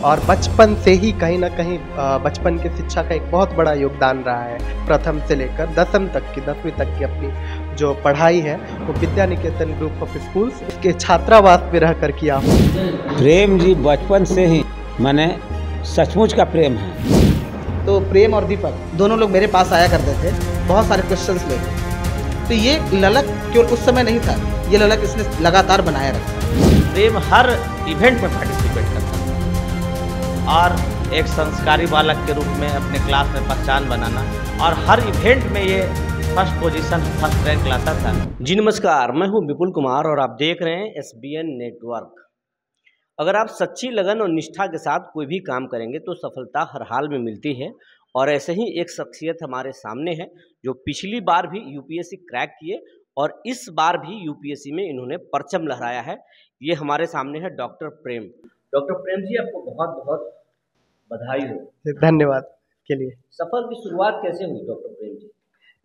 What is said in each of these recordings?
और बचपन से ही कहीं ना कहीं बचपन की शिक्षा का एक बहुत बड़ा योगदान रहा है। प्रथम से लेकर 10वीं तक की अपनी जो पढ़ाई है वो Vidya Niketan group of schools के छात्रावास में रहकर किया हूँ। प्रेम जी बचपन से ही मैंने सचमुच का प्रेम है। तो प्रेम और दीपक दोनों लोग मेरे पास आया करते थे बहुत सारे क्वेश्चंस लेके। तो ये ललक केवल उस समय नहीं था, ये ललक इसने लगातार बनाया रखा। प्रेम हर इवेंट में पार्टिसिपेट करता था और एक संस्कारी बालक के रूप में अपने क्लास में पहचान बनाना और हर इवेंट में ये फर्स्ट पोजीशन, फर्स्ट रैंक लाता था। जी नमस्कार, मैं हूं विपुल कुमार और आप देख रहे हैं SBN नेटवर्क। अगर आप सच्ची लगन और निष्ठा के साथ कोई भी काम करेंगे तो सफलता हर हाल में मिलती है। और ऐसे ही एक शख्सियत हमारे सामने है जो पिछली बार भी UPSC क्रैक किए और इस बार भी UPSC में इन्होंने परचम लहराया है। ये हमारे सामने है डॉक्टर प्रेम। डॉक्टर प्रेम जी, आपको बहुत बहुत बधाई हो। धन्यवाद के लिए। सफर की शुरुआत कैसे हुई डॉक्टर प्रेम जी?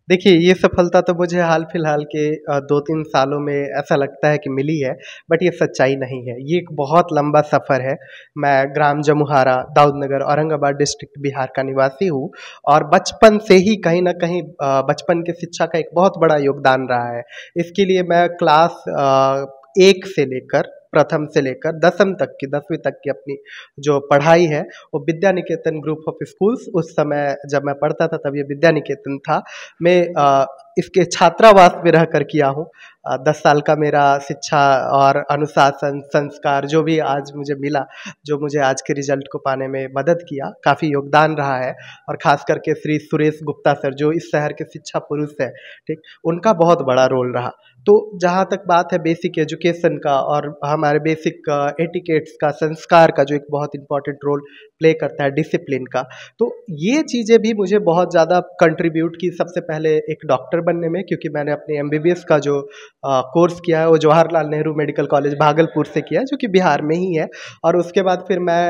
देखिए, ये सफलता तो मुझे हाल फिलहाल के 2-3 सालों में ऐसा लगता है कि मिली है, बट ये सच्चाई नहीं है। ये एक बहुत लंबा सफ़र है। मैं ग्राम जमुहारा, दाऊदनगर, औरंगाबाद डिस्ट्रिक्ट बिहार का निवासी हूँ और बचपन से ही कहीं ना कहीं बचपन की शिक्षा का एक बहुत बड़ा योगदान रहा है। इसके लिए मैं क्लास 1 से लेकर प्रथम से लेकर 10वीं तक की अपनी जो पढ़ाई है वो Vidya Niketan group of schools, उस समय जब मैं पढ़ता था तब ये विद्या निकेतन था, मैं इसके छात्रावास में रहकर किया हूँ। 10 साल का मेरा शिक्षा और अनुशासन, संस्कार जो भी आज मुझे मिला, जो मुझे आज के रिजल्ट को पाने में मदद किया, काफ़ी योगदान रहा है। और ख़ास करके श्री सुरेश गुप्ता सर जो इस शहर के शिक्षा पुरुष है, ठीक, उनका बहुत बड़ा रोल रहा। तो जहाँ तक बात है बेसिक एजुकेशन का और हमारे बेसिक एटिकेट्स का, संस्कार का, जो एक बहुत इंपॉर्टेंट रोल प्ले करता है, डिसिप्लिन का, तो ये चीज़ें भी मुझे बहुत ज़्यादा कंट्रीब्यूट की। सबसे पहले एक डॉक्टर बनने में, क्योंकि मैंने अपने MBBS का जो कोर्स किया है वो जवाहरलाल नेहरू मेडिकल कॉलेज भागलपुर से किया है, जो कि बिहार में ही है। और उसके बाद फिर मैं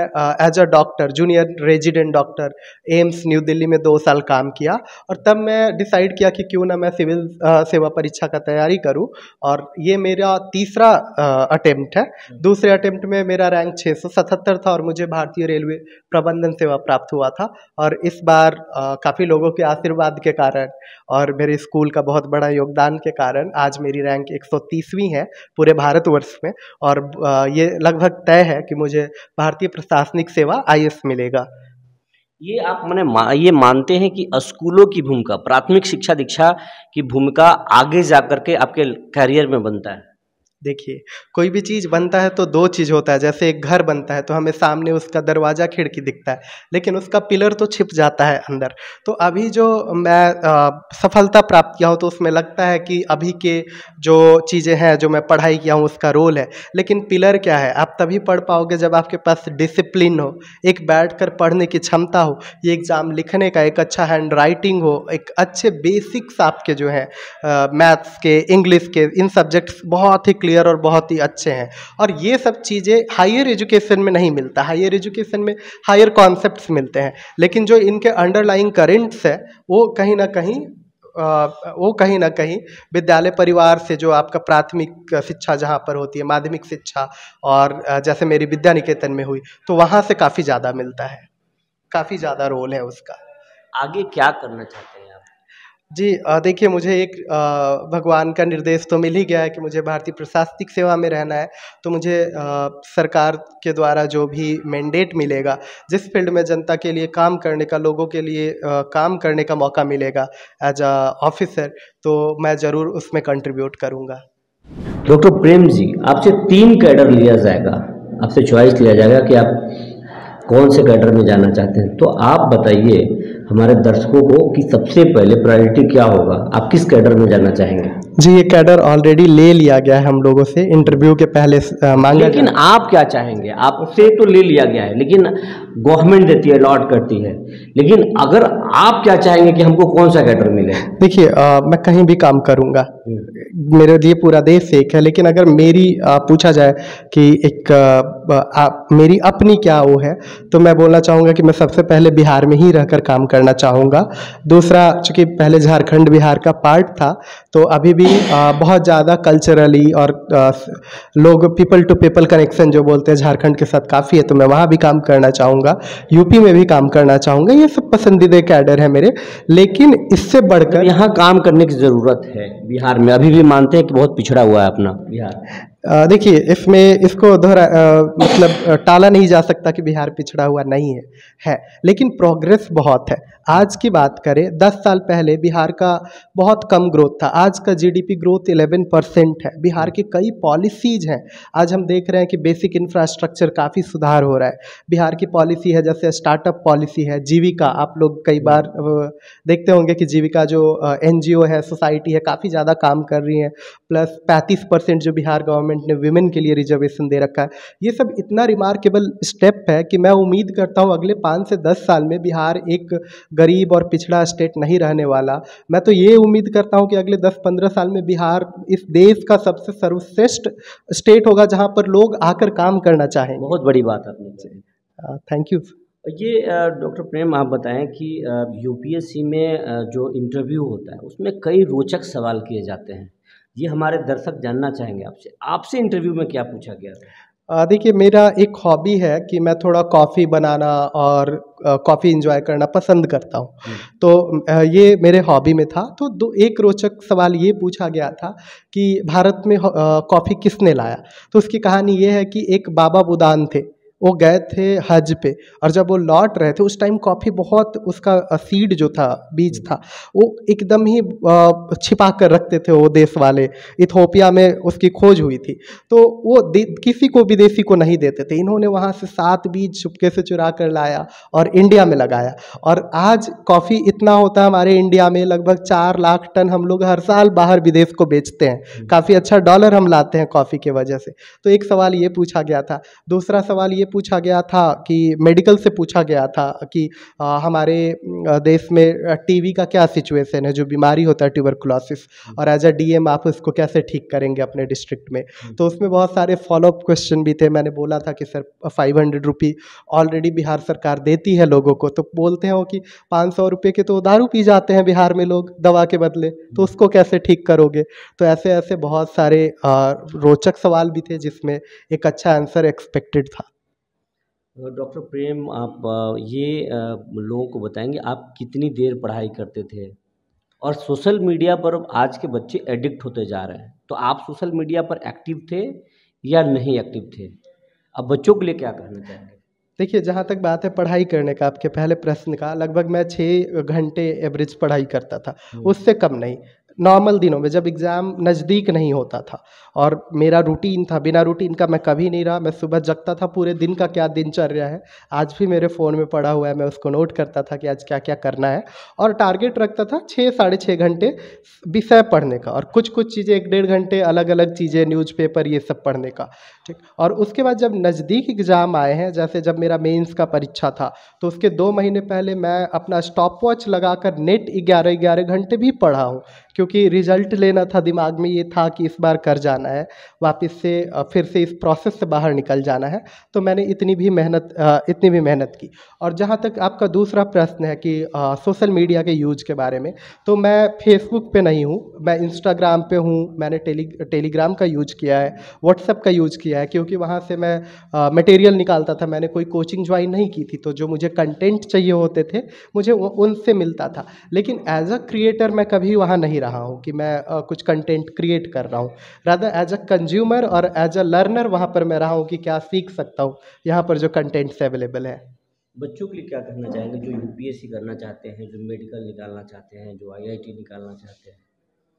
as a doctor, junior resident doctor, AIIMS New Delhi में 2 साल काम किया। और तब मैं डिसाइड किया कि क्यों ना मैं सिविल सेवा परीक्षा का तैयारी करूँ। और ये मेरा तीसरा अटेम्प्ट है। दूसरे अटेम्प्ट में मेरा रैंक 677 था और मुझे भारतीय रेलवे प्रबंधन सेवा प्राप्त हुआ था। और इस बार काफ़ी लोगों के आशीर्वाद के कारण और मेरे स्कूल का बहुत बड़ा योगदान के कारण आज मेरी रैंक 130वीं है पूरे भारतवर्ष में। और ये लगभग तय है कि मुझे भारतीय प्रशासनिक सेवा IAS मिलेगा। ये आप ये मानते हैं कि स्कूलों की भूमिका, प्राथमिक शिक्षा दीक्षा की भूमिका आगे जाकर के आपके करियर में बनता है? देखिए, कोई भी चीज़ बनता है तो 2 चीज़ होता है। जैसे एक घर बनता है तो हमें सामने उसका दरवाज़ा खिड़की दिखता है, लेकिन उसका पिलर तो छिप जाता है अंदर। तो अभी जो मैं सफलता प्राप्त किया हूँ तो उसमें लगता है कि अभी के जो चीज़ें हैं, जो मैं पढ़ाई किया हूँ, उसका रोल है। लेकिन पिलर क्या है? आप तभी पढ़ पाओगे जब आपके पास डिसिप्लिन हो, एक बैठकर पढ़ने की क्षमता हो, ये एग्ज़ाम लिखने का एक अच्छा हैंड राइटिंग हो, एक अच्छे बेसिक्स आपके जो हैं मैथ्स के, इंग्लिश के, इन सब्जेक्ट्स बहुत ही क्लियर और बहुत ही अच्छे हैं। और ये सब चीज़ें हायर एजुकेशन में नहीं मिलता। हायर एजुकेशन में हायर कॉन्सेप्ट्स मिलते हैं, लेकिन जो इनके अंडरलाइंग करेंट्स है वो कहीं ना कहीं विद्यालय परिवार से, जो आपका प्राथमिक शिक्षा जहाँ पर होती है, माध्यमिक शिक्षा, और जैसे मेरी विद्या निकेतन में हुई, तो वहाँ से काफ़ी ज़्यादा मिलता है, काफ़ी ज़्यादा रोल है उसका। आगे क्या करना चाहते हैं आप? जी, देखिए, मुझे एक भगवान का निर्देश तो मिल ही गया है कि मुझे भारतीय प्रशासनिक सेवा में रहना है। तो मुझे सरकार के द्वारा जो भी मैंडेट मिलेगा, जिस फील्ड में जनता के लिए काम करने का, लोगों के लिए काम करने का मौका मिलेगा एज अ ऑफिसर, तो मैं ज़रूर उसमें कंट्रीब्यूट करूँगा। डॉक्टर प्रेम जी, आपसे 3 कैडर लिया जाएगा, आपसे चॉइस लिया जाएगा कि आप कौन से कैडर में जाना चाहते हैं। तो आप बताइए हमारे दर्शकों को कि सबसे पहले प्रायोरिटी क्या होगा, आप किस कैडर में जाना चाहेंगे? जी, ये कैडर ऑलरेडी ले लिया गया है हम लोगों से, इंटरव्यू के पहले मांगा। लेकिन आप क्या चाहेंगे? आपसे तो ले लिया गया है, लेकिन गवर्नमेंट देती है, अलॉट करती है, लेकिन अगर आप क्या चाहेंगे कि हमको कौन सा कैडर मिले? देखिए, मैं कहीं भी काम करूँगा, मेरे लिए पूरा देश एक है। लेकिन अगर मेरी पूछा जाए कि एक मेरी अपनी क्या वो है, तो मैं बोलना चाहूँगा कि मैं सबसे पहले बिहार में ही रहकर काम करना चाहूँगा। दूसरा, चूँकि पहले झारखंड बिहार का पार्ट था, तो अभी भी भी बहुत ज़्यादा कल्चरली और लोग पीपल टू पीपल कनेक्शन जो बोलते हैं झारखंड के साथ काफ़ी है, तो मैं वहाँ भी काम करना चाहूँगा, यूपी में भी काम करना चाहूँगा। ये सब पसंदीदा कैडर है मेरे, लेकिन इससे बढ़कर यहाँ काम करने की ज़रूरत है बिहार में, अभी भी मानते हैं कि बहुत पिछड़ा हुआ है अपना बिहार? देखिए, इसमें इसको मतलब टाला नहीं जा सकता कि बिहार पिछड़ा हुआ नहीं है, लेकिन प्रोग्रेस बहुत है। आज की बात करें, 10 साल पहले बिहार का बहुत कम ग्रोथ था, आज का जीडीपी ग्रोथ 11% है। बिहार की कई पॉलिसीज़ हैं, आज हम देख रहे हैं कि बेसिक इंफ्रास्ट्रक्चर काफ़ी सुधार हो रहा है। बिहार की पॉलिसी है, जैसे स्टार्टअप पॉलिसी है, जीविका, आप लोग कई बार देखते होंगे कि जीविका जो NGO है, सोसाइटी है, काफ़ी ज़्यादा काम कर रही है। प्लस 35% जो बिहार गवर्नमेंट ने विमेन के लिए रिजर्वेशन दे रखा है। ये सब इतना रिमार्केबल स्टेप है कि मैं उम्मीद करता हूँ अगले 5 से 10 साल में बिहार एक गरीब और पिछड़ा स्टेट नहीं रहने वाला। मैं तो ये उम्मीद करता हूँ कि अगले 10-15 साल में बिहार इस देश का सबसे सर्वश्रेष्ठ स्टेट होगा जहाँ पर लोग आकर काम करना चाहेंगे। बहुत बड़ी बात आपने कही। Thank you. ये डॉक्टर प्रेम, आप बताएं कि यूपीएससी में जो इंटरव्यू होता है उसमें कई रोचक सवाल किए जाते हैं, ये हमारे दर्शक जानना चाहेंगे आपसे इंटरव्यू में क्या पूछा गया था? देखिए, मेरा एक हॉबी है कि मैं थोड़ा कॉफ़ी बनाना और कॉफ़ी इंजॉय करना पसंद करता हूँ। तो ये मेरे हॉबी में था। तो एक रोचक सवाल ये पूछा गया था कि भारत में कॉफ़ी किसने लाया। तो उसकी कहानी ये है कि एक बाबा बुदान थे, वो गए थे हज पे, और जब वो लौट रहे थे उस टाइम कॉफ़ी बहुत, उसका सीड जो था, बीज था, वो एकदम ही छिपा कर रखते थे वो देश वाले। इथोपिया में उसकी खोज हुई थी, तो वो किसी को विदेशी को नहीं देते थे। इन्होंने वहाँ से 7 बीज चुपके से चुरा कर लाया और इंडिया में लगाया, और आज कॉफ़ी इतना होता है हमारे इंडिया में, लगभग 4 लाख टन हम लोग हर साल बाहर विदेश को बेचते हैं। काफ़ी अच्छा डॉलर हम लाते हैं कॉफ़ी की वजह से। तो एक सवाल ये पूछा गया था। दूसरा सवाल ये पूछा गया था कि मेडिकल से पूछा गया था कि हमारे देश में टीबी का क्या सिचुएशन है, जो बीमारी होता है ट्यूबरकुलोसिस, और एज अ डीएम आप उसको कैसे ठीक करेंगे अपने डिस्ट्रिक्ट में। तो उसमें बहुत सारे फॉलोअप क्वेश्चन भी थे। मैंने बोला था कि सर 500 रुपये ऑलरेडी बिहार सरकार देती है लोगों को, तो बोलते हैं वो कि 500 रुपये के तो दारू पी जाते हैं बिहार में लोग दवा के बदले, तो उसको कैसे ठीक करोगे। तो ऐसे ऐसे बहुत सारे रोचक सवाल भी थे जिसमें एक अच्छा आंसर एक्सपेक्टेड था। डॉक्टर प्रेम, आप ये लोगों को बताएंगे आप कितनी देर पढ़ाई करते थे, और सोशल मीडिया पर आज के बच्चे एडिक्ट होते जा रहे हैं, तो आप सोशल मीडिया पर एक्टिव थे या नहीं एक्टिव थे? अब बच्चों के लिए क्या कहना चाहेंगे? देखिए, जहाँ तक बात है पढ़ाई करने का, आपके पहले प्रश्न का, लगभग मैं 6 घंटे एवरेज पढ़ाई करता था, उससे कम नहीं। नॉर्मल दिनों में जब एग्ज़ाम नज़दीक नहीं होता था, और मेरा रूटीन था, बिना रूटीन का मैं कभी नहीं रहा। मैं सुबह जगता था, पूरे दिन का क्या दिनचर्या है आज भी मेरे फ़ोन में पड़ा हुआ है, मैं उसको नोट करता था कि आज क्या क्या करना है, और टारगेट रखता था 6-6.5 घंटे विषय पढ़ने का, और कुछ चीज़ें 1-1.5 घंटे अलग अलग चीज़ें, न्यूज़पेपर, ये सब पढ़ने का, ठीक। और उसके बाद जब नज़दीक एग्ज़ाम आए हैं, जैसे जब मेरा मेंस का परीक्षा था, तो उसके 2 महीने पहले मैं अपना स्टॉप वॉच लगाकर नेट 11-11 घंटे भी पढ़ा हूँ, क्योंकि रिजल्ट लेना था। दिमाग में ये था कि इस बार कर जाना है, वापस से फिर से इस प्रोसेस से बाहर निकल जाना है। तो मैंने इतनी भी मेहनत की। और जहाँ तक आपका दूसरा प्रश्न है कि सोशल मीडिया के यूज़ के बारे में, तो मैं फेसबुक पे नहीं हूँ, मैं इंस्टाग्राम पे हूँ। मैंने टेलीग्राम का यूज़ किया है, व्हाट्सएप का यूज़ किया है, क्योंकि वहाँ से मैं मटेरियल निकालता था। मैंने कोई कोचिंग ज्वाइन नहीं की थी, तो जो मुझे कंटेंट चाहिए होते थे मुझे उनसे मिलता था। लेकिन एज अ क्रिएटर मैं कभी वहाँ नहीं रहा हूँ कि मैं कुछ कंटेंट क्रिएट कर रहा हूँ। रादर एज अ कंज्यूमर और एज अ लर्नर वहाँ पर मैं रहा हूँ कि क्या सीख सकता हूँ यहाँ पर जो कंटेंट्स अवेलेबल है। बच्चों के लिए क्या कहना चाहेंगे जो यूपीएससी करना चाहते हैं, जो मेडिकल निकालना चाहते हैं, जो आईआईटी निकालना चाहते हैं?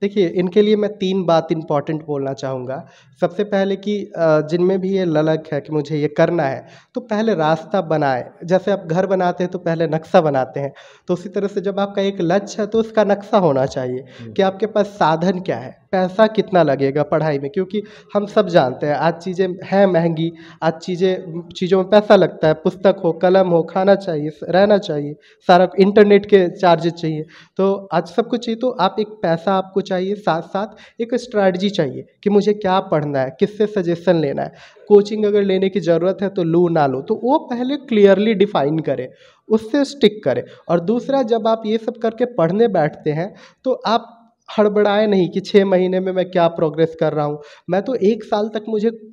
देखिए, इनके लिए मैं 3 बात इम्पॉर्टेंट बोलना चाहूँगा। सबसे पहले कि जिनमें भी ये ललक है कि मुझे ये करना है, तो पहले रास्ता बनाएँ। जैसे आप घर बनाते हैं तो पहले नक्शा बनाते हैं, तो उसी तरह से जब आपका एक लक्ष्य है तो उसका नक्शा होना चाहिए कि आपके पास साधन क्या है, पैसा कितना लगेगा पढ़ाई में। क्योंकि हम सब जानते हैं आज चीज़ें हैं महंगी, आज चीज़ों में पैसा लगता है। पुस्तक हो, कलम हो, खाना चाहिए, रहना चाहिए, सारा इंटरनेट के चार्जेस चाहिए, तो आज सब कुछ चाहिए। तो आप एक पैसा आपको चाहिए, साथ साथ एक स्ट्रैटेजी चाहिए कि मुझे क्या पढ़ना है, किससे सजेशन लेना है, कोचिंग अगर लेने की ज़रूरत है तो लूँ ना लूँ, तो वो पहले क्लियरली डिफाइन करें, उससे स्टिक करें। और दूसरा, जब आप ये सब करके पढ़ने बैठते हैं तो आप हड़बड़ाए नहीं कि 6 महीने में मैं क्या प्रोग्रेस कर रहा हूँ। मैं तो 1 साल तक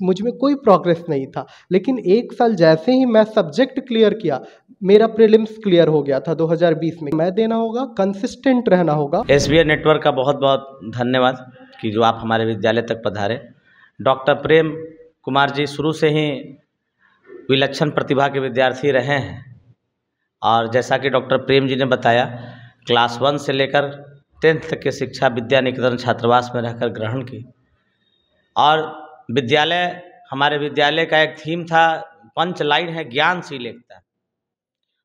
मुझ में कोई प्रोग्रेस नहीं था, लेकिन 1 साल जैसे ही मैं सब्जेक्ट क्लियर किया, मेरा प्रीलिम्स क्लियर हो गया था 2020 में। मैं देना होगा, कंसिस्टेंट रहना होगा। एसबीएन नेटवर्क का बहुत बहुत धन्यवाद कि जो आप हमारे विद्यालय तक पधारे। डॉक्टर प्रेम कुमार जी शुरू से ही विलक्षण प्रतिभा के विद्यार्थी रहे हैं, और जैसा कि डॉक्टर प्रेम जी ने बताया, क्लास 1 से लेकर 10th तक की शिक्षा विद्या निकेतन छात्रावास में रहकर ग्रहण की। और हमारे विद्यालय का एक थीम था, पंच लाइन है, ज्ञानशील एकता।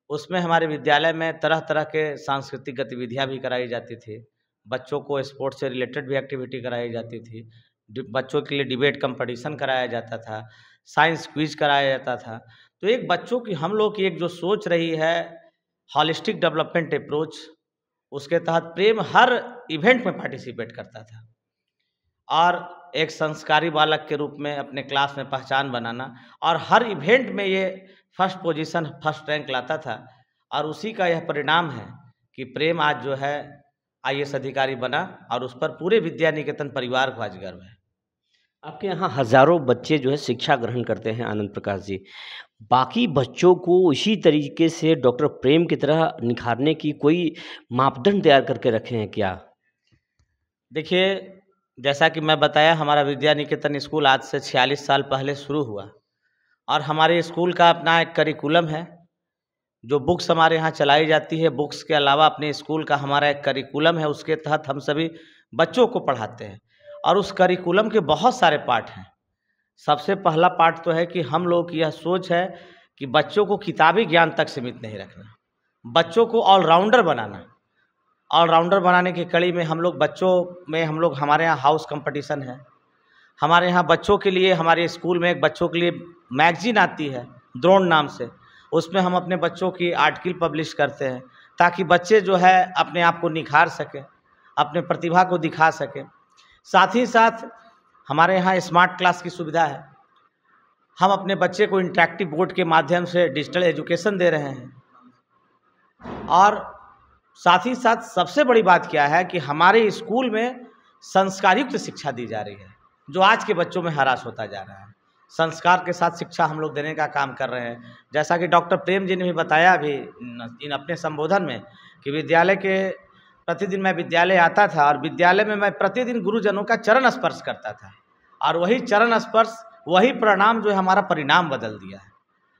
उसमें हमारे विद्यालय में तरह तरह के सांस्कृतिक गतिविधियां भी कराई जाती थी, बच्चों को स्पोर्ट्स से रिलेटेड भी एक्टिविटी कराई जाती थी, बच्चों के लिए डिबेट कंपटीशन कराया जाता था, साइंस क्विज कराया जाता था। तो एक बच्चों की, हम लोग की एक जो सोच रही है हॉलिस्टिक डेवलपमेंट अप्रोच, उसके तहत प्रेम हर इवेंट में पार्टिसिपेट करता था और एक संस्कारी बालक के रूप में अपने क्लास में पहचान बनाना, और हर इवेंट में ये फर्स्ट पोजीशन, फर्स्ट रैंक लाता था। और उसी का यह परिणाम है कि प्रेम आज जो है IAS अधिकारी बना, और उस पर पूरे विद्या निकेतन परिवार को आज गर्व है। आपके यहाँ हज़ारों बच्चे जो है शिक्षा ग्रहण करते हैं आनंद प्रकाश जी, बाकी बच्चों को इसी तरीके से डॉक्टर प्रेम की तरह निखारने की कोई मापदंड तैयार करके रखे हैं क्या? देखिए, जैसा कि मैं बताया, हमारा विद्या निकेतन स्कूल आज से 46 साल पहले शुरू हुआ, और हमारे स्कूल का अपना एक करिकुलम है। जो बुक्स हमारे यहाँ चलाई जाती है, बुक्स के अलावा अपने स्कूल का हमारा एक करिकुलम है, उसके तहत हम सभी बच्चों को पढ़ाते हैं। और उस करिकुलम के बहुत सारे पार्ट हैं। सबसे पहला पार्ट तो है कि हम लोग की यह सोच है कि बच्चों को किताबी ज्ञान तक सीमित नहीं रखना, बच्चों को ऑलराउंडर बनाना। ऑलराउंडर बनाने की कड़ी में हम लोग हमारे यहाँ हाउस कंपटीशन है। हमारे यहाँ बच्चों के लिए, हमारे स्कूल में एक बच्चों के लिए मैगजीन आती है द्रोण नाम से, उसमें हम अपने बच्चों की आर्टिकल पब्लिश करते हैं, ताकि बच्चे जो है अपने आप को निखार सकें, अपने प्रतिभा को दिखा सकें। साथ ही साथ हमारे यहाँ स्मार्ट क्लास की सुविधा है। हम अपने बच्चे को इंटरेक्टिव बोर्ड के माध्यम से डिजिटल एजुकेशन दे रहे हैं। और साथ ही साथ सबसे बड़ी बात क्या है कि हमारे स्कूल में संस्कारयुक्त शिक्षा दी जा रही है, जो आज के बच्चों में हरास होता जा रहा है। संस्कार के साथ शिक्षा हम लोग देने का काम कर रहे हैं। जैसा कि डॉक्टर प्रेम जी ने भी बताया अभी इन अपने संबोधन में कि प्रतिदिन मैं विद्यालय आता था, और विद्यालय में मैं प्रतिदिन गुरुजनों का चरण स्पर्श करता था, और वही चरण स्पर्श, वही प्रणाम जो है हमारा परिणाम बदल दिया है,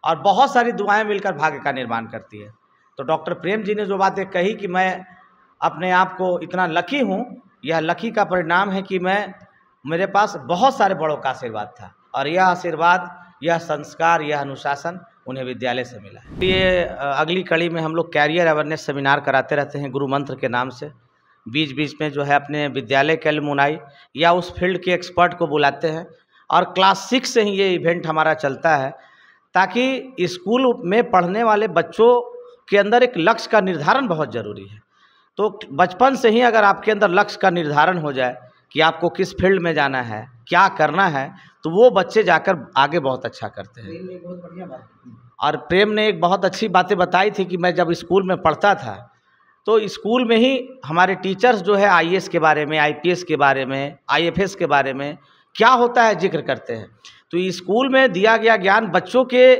और बहुत सारी दुआएं मिलकर भाग्य का निर्माण करती है। तो डॉक्टर प्रेम जी ने जो बातें कही कि मैं अपने आप को इतना लकी हूँ, यह लकी का परिणाम है कि मेरे पास बहुत सारे बड़ों का आशीर्वाद था, और यह आशीर्वाद, यह संस्कार, यह अनुशासन उन्हें विद्यालय से मिला है। ये अगली कड़ी में हम लोग कैरियर अवेयरनेस सेमिनार कराते रहते हैं गुरु मंत्र के नाम से। बीच बीच में जो है अपने विद्यालय के अलुमनाई या उस फील्ड के एक्सपर्ट को बुलाते हैं, और क्लास 6 से ही ये इवेंट हमारा चलता है, ताकि स्कूल में पढ़ने वाले बच्चों के अंदर एक लक्ष्य का निर्धारण बहुत ज़रूरी है। तो बचपन से ही अगर आपके अंदर लक्ष्य का निर्धारण हो जाए कि आपको किस फील्ड में जाना है, क्या करना है, तो वो बच्चे जाकर आगे बहुत अच्छा करते हैं। बहुत बढ़िया बात। और प्रेम ने एक बहुत अच्छी बातें बताई थी कि मैं जब स्कूल में पढ़ता था, तो स्कूल में ही हमारे टीचर्स जो है IAS के बारे में, IPS के बारे में, IFS के बारे में क्या होता है जिक्र करते हैं। तो स्कूल में दिया गया ज्ञान बच्चों के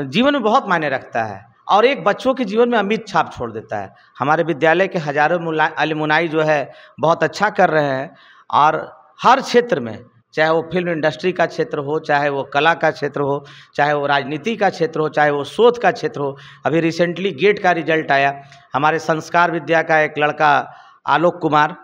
जीवन में बहुत मायने रखता है, और एक बच्चों के जीवन में अमिट छाप छोड़ देता है। हमारे विद्यालय के हजारों अलुमनाई जो है बहुत अच्छा कर रहे हैं, और हर क्षेत्र में, चाहे वो फिल्म इंडस्ट्री का क्षेत्र हो, चाहे वो कला का क्षेत्र हो, चाहे वो राजनीति का क्षेत्र हो, चाहे वो शोध का क्षेत्र हो। अभी रिसेंटली गेट का रिजल्ट आया, हमारे संस्कार विद्या का एक लड़का आलोक कुमार,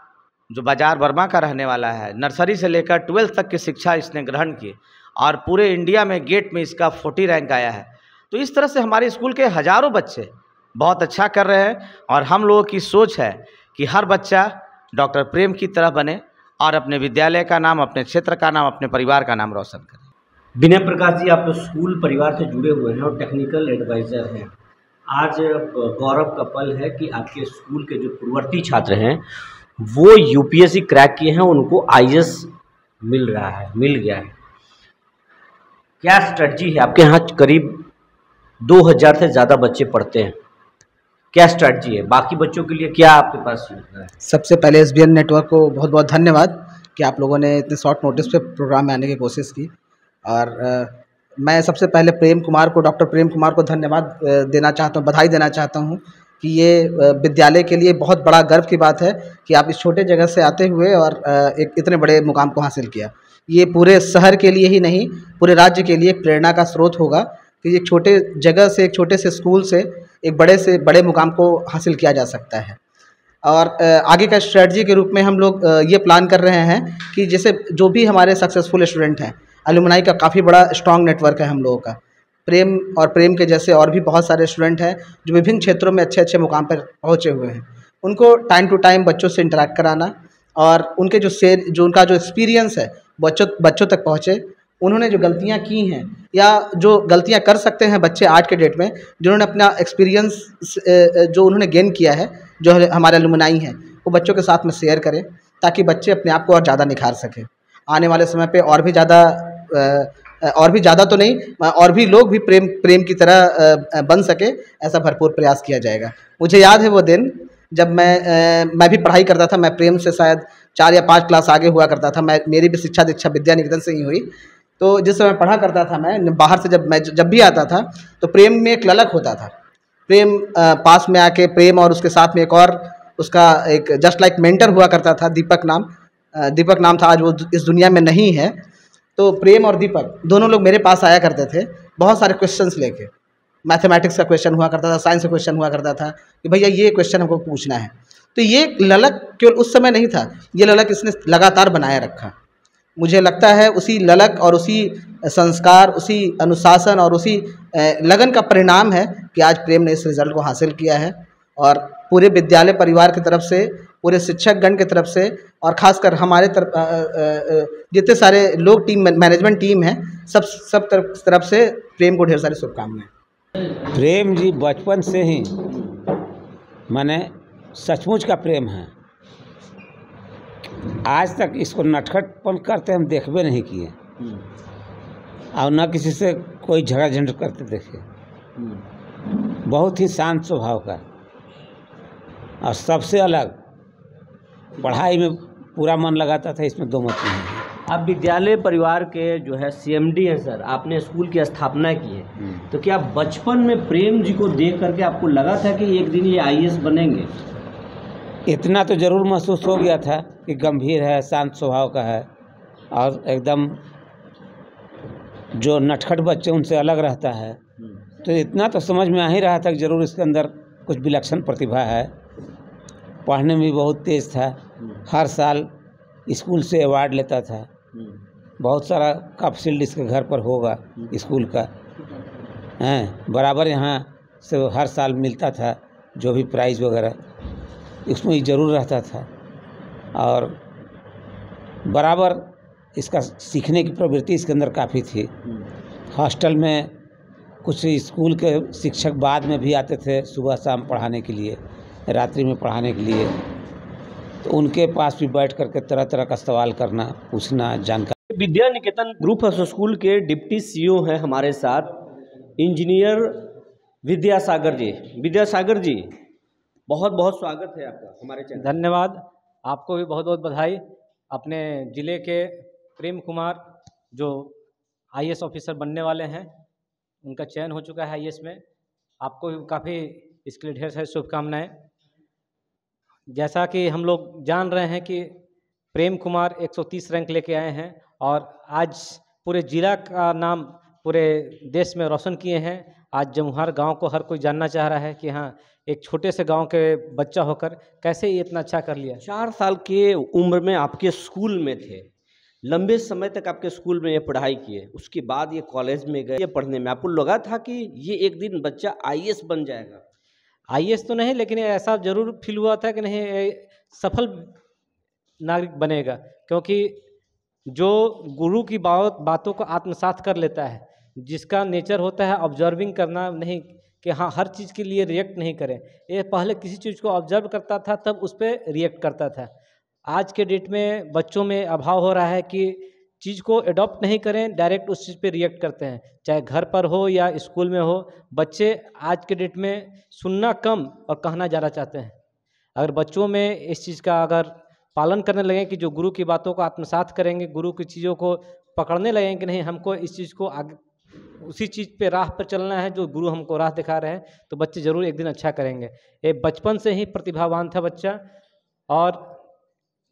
जो बाजार वर्मा का रहने वाला है, नर्सरी से लेकर 12th तक की शिक्षा इसने ग्रहण की, और पूरे इंडिया में गेट में इसका 40 रैंक आया है। तो इस तरह से हमारे स्कूल के हजारों बच्चे बहुत अच्छा कर रहे हैं, और हम लोगों की सोच है कि हर बच्चा डॉक्टर प्रेम की तरह बने, और अपने विद्यालय का नाम, अपने क्षेत्र का नाम, अपने परिवार का नाम रोशन करें। विनय प्रकाश जी, आप स्कूल परिवार से जुड़े हुए हैं और टेक्निकल एडवाइज़र हैं। आज गौरव का पल है कि आपके स्कूल के जो पूर्ववर्ती छात्र हैं वो UPSC क्रैक किए हैं, उनको IAS मिल गया है। क्या स्ट्रेटजी है? आपके यहाँ करीब 2000 से ज़्यादा बच्चे पढ़ते हैं, क्या स्ट्रैटेजी है, बाकी बच्चों के लिए क्या आपके पास है? सबसे पहले एसबीएन नेटवर्क को बहुत बहुत धन्यवाद कि आप लोगों ने इतने शॉर्ट नोटिस पे प्रोग्राम में आने की कोशिश की। और मैं सबसे पहले डॉक्टर प्रेम कुमार को धन्यवाद देना चाहता हूँ, बधाई देना चाहता हूँ कि ये विद्यालय के लिए बहुत बड़ा गर्व की बात है कि आप इस छोटे जगह से आते हुए और एक इतने बड़े मुकाम को हासिल किया। ये पूरे शहर के लिए ही नहीं, पूरे राज्य के लिए एक प्रेरणा का स्रोत होगा कि एक छोटे जगह से, एक छोटे से स्कूल से एक बड़े से बड़े मुकाम को हासिल किया जा सकता है। और आगे का स्ट्रेटजी के रूप में हम लोग ये प्लान कर रहे हैं कि जैसे जो भी हमारे सक्सेसफुल स्टूडेंट हैं, अलुमनाई का काफ़ी बड़ा स्ट्रॉन्ग नेटवर्क है हम लोगों का। प्रेम के जैसे और भी बहुत सारे स्टूडेंट हैं जो विभिन्न क्षेत्रों में अच्छे अच्छे मुकाम पर पहुँचे हुए हैं। उनको टाइम टू टाइम बच्चों से इंटरेक्ट कराना और उनके उनका जो एक्सपीरियंस है बच्चों तक पहुँचे। उन्होंने जो गलतियाँ की हैं या जो गलतियाँ कर सकते हैं बच्चे आज के डेट में, जिन्होंने अपना एक्सपीरियंस जो उन्होंने गेन किया है, जो हमारे अलुमनाई हैं, वो बच्चों के साथ में शेयर करें ताकि बच्चे अपने आप को और ज़्यादा निखार सकें। आने वाले समय पे और भी ज़्यादा तो नहीं, और भी लोग भी प्रेम की तरह बन सके, ऐसा भरपूर प्रयास किया जाएगा। मुझे याद है वो दिन जब मैं भी पढ़ाई करता था। मैं प्रेम से शायद 4 या 5 क्लास आगे हुआ करता था। मेरी भी शिक्षा दीक्षा विद्या निकेतन से ही हुई। तो जिस समय पढ़ा करता था मैं बाहर से, जब भी आता था तो प्रेम में एक ललक होता था। प्रेम पास में आके प्रेम और उसके साथ में एक और उसका एक जस्ट लाइक मेंटर हुआ करता था, दीपक नाम था। आज वो इस दुनिया में नहीं है। तो प्रेम और दीपक दोनों लोग मेरे पास आया करते थे बहुत सारे क्वेश्चंस लेके। मैथमेटिक्स का क्वेश्चन हुआ करता था, साइंस का क्वेश्चन हुआ करता था कि भैया ये क्वेश्चन हमको पूछना है। तो ये ललक केवल उस समय नहीं था, ये ललक इसने लगातार बनाए रखा। मुझे लगता है उसी ललक और उसी संस्कार, उसी अनुशासन और उसी लगन का परिणाम है कि आज प्रेम ने इस रिज़ल्ट को हासिल किया है। और पूरे विद्यालय परिवार की तरफ से, पूरे शिक्षकगण की तरफ से और ख़ासकर हमारे जितने सारे लोग मैनेजमेंट टीम है, सब तरफ से प्रेम को ढेर सारी शुभकामनाएं। प्रेम जी बचपन से ही माने सचमुच का प्रेम है। आज तक इसको नटखटपन करते हम देखबे नहीं किए और न किसी से कोई झगड़ा झंझट करते देखे। बहुत ही शांत स्वभाव का और सबसे अलग पढ़ाई में पूरा मन लगाता था, इसमें दो मत नहीं है। आप विद्यालय परिवार के जो है सीएमडी हैं सर, आपने स्कूल की स्थापना की है, तो क्या बचपन में प्रेम जी को देख करके आपको लगा था कि एक दिन ये आईएएस बनेंगे? इतना तो ज़रूर महसूस हो गया था कि गंभीर है, शांत स्वभाव का है और एकदम जो नटखट बच्चे उनसे अलग रहता है। तो इतना तो समझ में आ ही रहा था कि ज़रूर इसके अंदर कुछ विलक्षण प्रतिभा है। पढ़ने में भी बहुत तेज़ था, हर साल स्कूल से अवार्ड लेता था। बहुत सारा कप शील्ड इसके घर पर होगा स्कूल का, हैं बराबर यहाँ से हर साल मिलता था जो भी प्राइज़ वगैरह, इसमें ज़रूर रहता था। और बराबर इसका सीखने की प्रवृत्ति इसके अंदर काफ़ी थी। हॉस्टल में कुछ स्कूल के शिक्षक बाद में भी आते थे सुबह शाम पढ़ाने के लिए, रात्रि में पढ़ाने के लिए, तो उनके पास भी बैठ करके तरह तरह का सवाल करना, पूछना, जानकारी। Vidya Niketan group of school के डिप्टी सीईओ हैं हमारे साथ, इंजीनियर विद्यासागर जी। विद्यासागर जी, बहुत बहुत स्वागत है आपका हमारे चैनल। धन्यवाद, आपको भी बहुत बहुत बधाई। अपने ज़िले के प्रेम कुमार जो आईएएस ऑफिसर बनने वाले हैं, उनका चयन हो चुका है आईएएस में। आपको भी काफ़ी इसके लिए ढेर सारी शुभकामनाएं। जैसा कि हम लोग जान रहे हैं कि प्रेम कुमार 130 रैंक लेके आए हैं और आज पूरे ज़िला का नाम पूरे देश में रोशन किए हैं। आज जमुहार गांव को हर कोई जानना चाह रहा है कि हाँ, एक छोटे से गांव के बच्चा होकर कैसे ये इतना अच्छा कर लिया। 4 साल के उम्र में आपके स्कूल में थे, लंबे समय तक आपके स्कूल में ये पढ़ाई किए, उसके बाद ये कॉलेज में गए पढ़ने में, आपको लगा था कि ये एक दिन बच्चा आईएएस बन जाएगा? आईएएस तो नहीं, लेकिन ऐसा जरूर फील हुआ था कि नहीं, ये सफल नागरिक बनेगा, क्योंकि जो गुरु की बातों को आत्मसात कर लेता है, जिसका नेचर होता है ऑब्जर्विंग करना, नहीं कि हाँ हर चीज़ के लिए रिएक्ट नहीं करें। ये पहले किसी चीज़ को ऑब्जर्व करता था तब उस पर रिएक्ट करता था। आज के डेट में बच्चों में अभाव हो रहा है कि चीज़ को अडॉप्ट नहीं करें, डायरेक्ट उस चीज़ पे रिएक्ट करते हैं, चाहे घर पर हो या स्कूल में हो। बच्चे आज के डेट में सुनना कम और कहना ज़्यादा चाहते हैं। अगर बच्चों में इस चीज़ का अगर पालन करने लगें कि जो गुरु की बातों को आत्मसात करेंगे, गुरु की चीज़ों को पकड़ने लगें कि नहीं हमको इस चीज़ को आगे उसी चीज़ पे राह पर चलना है जो गुरु हमको राह दिखा रहे हैं, तो बच्चे ज़रूर एक दिन अच्छा करेंगे। ये बचपन से ही प्रतिभावान था बच्चा, और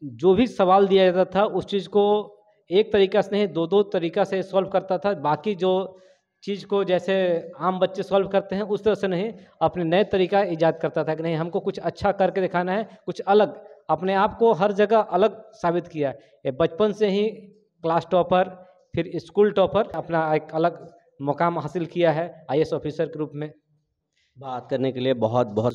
जो भी सवाल दिया जाता था उस चीज़ को एक तरीका से नहीं दो तरीका से सॉल्व करता था। बाकी जो चीज़ को जैसे आम बच्चे सॉल्व करते हैं उस तरह से नहीं, अपने नए तरीका ईजाद करता था कि नहीं हमको कुछ अच्छा करके दिखाना है, कुछ अलग, अपने आप को हर जगह अलग साबित किया। ये बचपन से ही क्लास टॉपर, फिर स्कूल टॉपर, अपना एक अलग मुकाम हासिल किया है IAS ऑफिसर के रूप में। बात करने के लिए बहुत बहुत